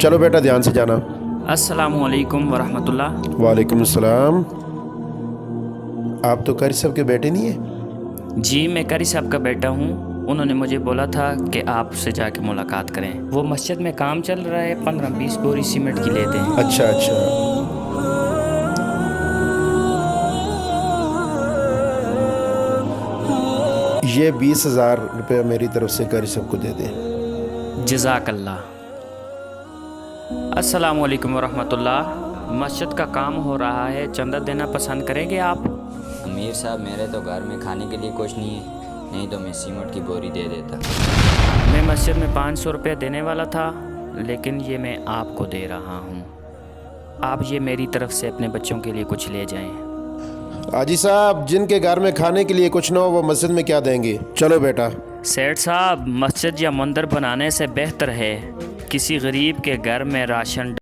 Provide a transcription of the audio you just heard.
चलो बेटा ध्यान से जाना। अस्सलामुअलैकुम वरहमतुल्लाह। वालेकुम अस्सलाम। आप तो कारी साहब के बेटे नहीं हैं? जी मैं कारी साहब का बेटा हूँ। उन्होंने मुझे बोला था कि आपसे जाके मुलाकात करें। वो मस्जिद में काम चल रहा है, 15-20 बोरी सीमेंट की लेते हैं। अच्छा अच्छा। ये 20,000 रुपये मेरी तरफ से कारी साहब को दे दें। जज़ाकल्लाह। अस्सलामुअलैकुम वरहमतुल्लाह। मस्जिद का काम हो रहा है, चंदा देना पसंद करेंगे आप? अमीर साहब मेरे तो घर में खाने के लिए कुछ नहीं है, नहीं तो मैं सीमेंट की बोरी दे देता। मैं मस्जिद में 500 रुपये देने वाला था, लेकिन ये मैं आपको दे रहा हूँ। आप ये मेरी तरफ से अपने बच्चों के लिए कुछ ले जाएं। हाजी साहब, जिनके घर में खाने के लिए कुछ ना हो वो मस्जिद में क्या देंगे? चलो बेटा। सेठ साहब, मस्जिद या मंदिर बनाने से बेहतर है किसी गरीब के घर में राशन